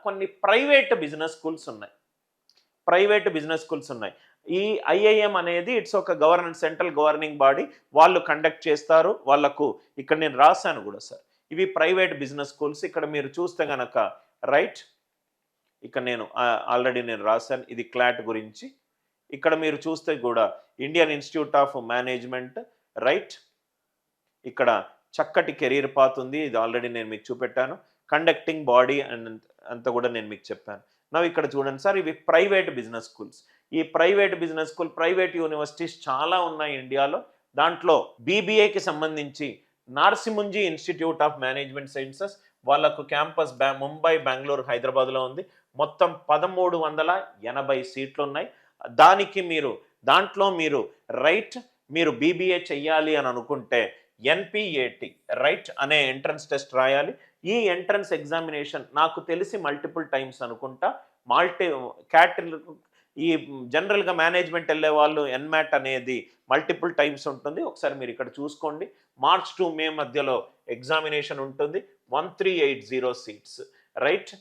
కొన్ని private business schools ఉన్నాయి. Private business schools ఉన్నాయి. ఈ ఐఐఎం అనేది ఇట్స్ ఒక గవర్నమెంట్ సెంట్రల్ గవర్నింగ్ బాడీ. వాళ్ళు కండక్ట్ చేస్తారు. వాళ్ళకు ఇక్కడ నేను రాశాను కూడా సార్. ఇవి ప్రైవేట్ బిజినెస్ స్కూల్స్. ఇక్కడ మీరు చూస్తే గనక రైట్, ఇక్కడ నేను ఆల్రెడీ నేను రాశాను ఇది క్లాట్ గురించి. ఇక్కడ మీరు చూస్తే కూడా Indian institute of management right, ఇక్కడ చక్కటి కెరీర్ పాత్ ఉంది. ఇది ఆల్రెడీ నేను మీకు చూపెట్టాను. కండక్టింగ్ బాడీ అంతా కూడా నేను మీకు చెప్పాను. నా ఇక్కడ చూడండి సార్, ఇవి ప్రైవేట్ బిజినెస్ స్కూల్స్. ఈ private business school, private universities చాలా ఉన్నాయి ఇండియాలో. దాంట్లో బీబీఏకి సంబంధించి నార్సింహుంజీ ఇన్స్టిట్యూట్ ఆఫ్ మేనేజ్మెంట్ సైన్సెస్ వాళ్ళకు క్యాంపస్ ముంబై, బెంగళూరు, హైదరాబాద్లో ఉంది. మొత్తం 1380 సీట్లు ఉన్నాయి. దాంట్లో మీరు రైట్, మీరు బీబీఏ చెయ్యాలి అని అనుకుంటే ఎన్పిఏటి రైట్ అనే ఎంట్రన్స్ టెస్ట్ రాయాలి. ఈ ఎంట్రన్స్ ఎగ్జామినేషన్ నాకు తెలిసి మల్టిపుల్ టైమ్స్ అనుకుంటా. ఈ జనరల్గా మేనేజ్మెంట్ వెళ్ళే వాళ్ళు ఎన్మ్యాట్ అనేది మల్టిపుల్ టైమ్స్ ఉంటుంది. ఒకసారి మీరు ఇక్కడ చూసుకోండి. మార్చ్ టు మే మధ్యలో ఎగ్జామినేషన్ ఉంటుంది. 1380 seats right.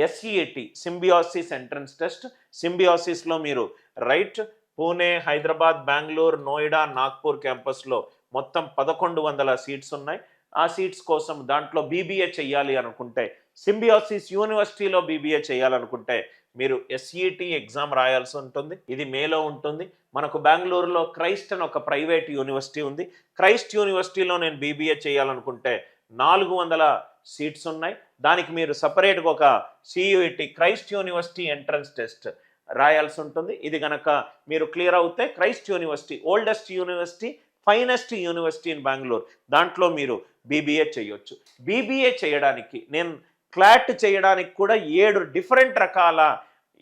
SEAT Symbiosis entrance test. సింబియాసిస్లో మీరు రైట్ పూణే, హైదరాబాద్, బెంగళూరు, నోయిడా, నాగ్పూర్ క్యాంపస్లో మొత్తం 1100 సీట్స్ ఉన్నాయి. ఆ సీట్స్ కోసం దాంట్లో బీబీఏ చెయ్యాలి అనుకుంటే, సింబియాసిస్ యూనివర్సిటీలో బీబీఏ చేయాలనుకుంటే మీరు ఎస్ఈటి ఎగ్జామ్ రాయాల్సి ఉంటుంది. ఇది మేలో ఉంటుంది. మనకు బెంగళూరులో క్రైస్ట్ అని ఒక ప్రైవేట్ యూనివర్సిటీ ఉంది. క్రైస్ట్ యూనివర్సిటీలో నేను బీబీఏ చేయాలనుకుంటే 400 సీట్స్ ఉన్నాయి. దానికి మీరు సపరేట్గా ఒక సియూఈటి క్రైస్ట్ యూనివర్సిటీ ఎంట్రన్స్ టెస్ట్ రాయాల్సి ఉంటుంది. ఇది కనుక మీరు క్లియర్ అవుతే Christ university, oldest university, finest university in Bengaluru, దాంట్లో మీరు బీబీఏ చేయొచ్చు. బీబీఏ చేయడానికి నేను క్లాట్ చేయడానికి కూడా 7 డిఫరెంట్ రకాల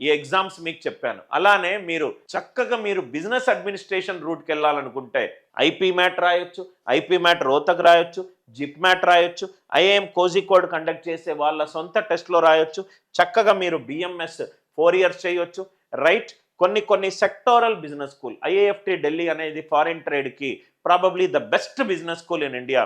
ఈ ఎగ్జామ్స్ మీకు చెప్పాను. అలానే మీరు చక్కగా మీరు బిజినెస్ అడ్మినిస్ట్రేషన్ రూట్కి వెళ్ళాలనుకుంటే ఐపీ మ్యాట్ రాయొచ్చు, ఐపీ మ్యాట్ రోతక్ రాయొచ్చు, జిప్ మ్యాట్ రాయొచ్చు, ఐఐఎం కోజికోడ్ కండక్ట్ చేసే వాళ్ళ సొంత టెస్ట్లో రాయొచ్చు. చక్కగా మీరు బిఎంఎస్ 4 ఇయర్స్ చేయొచ్చు రైట్. కొన్ని sectoral business school, IIFT Delhi అనేది ఫారిన్ ట్రేడ్కి probably the best business school in India.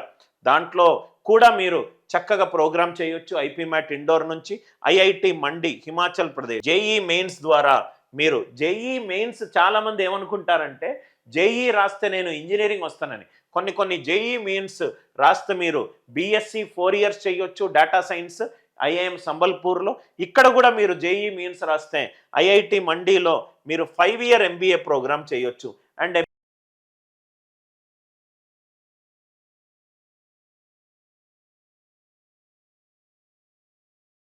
దాంట్లో కూడా మీరు చక్కగా ప్రోగ్రామ్ చేయొచ్చు. ఐపీ మ్యాట్ ఇండోర్ నుంచి, IIT Mandi Himachal Pradesh. JEE mains ద్వారా మీరు జేఈ మెయిన్స్ చాలామంది ఏమనుకుంటారంటే జేఈ రాస్తే నేను ఇంజనీరింగ్ వస్తానని. కొన్ని జేఈ మెయిన్స్ రాస్తే మీరు బీఎస్సీ 4 ఇయర్స్ చేయొచ్చు. డేటా సైన్స్ ఐఐఎం సంబల్పూర్లో. ఇక్కడ కూడా మీరు జేఈ మెయిన్స్ రాస్తే ఐఐటి మండీలో మీరు 5 ఇయర్ ఎంబీఏ ప్రోగ్రామ్ చేయొచ్చు. అండ్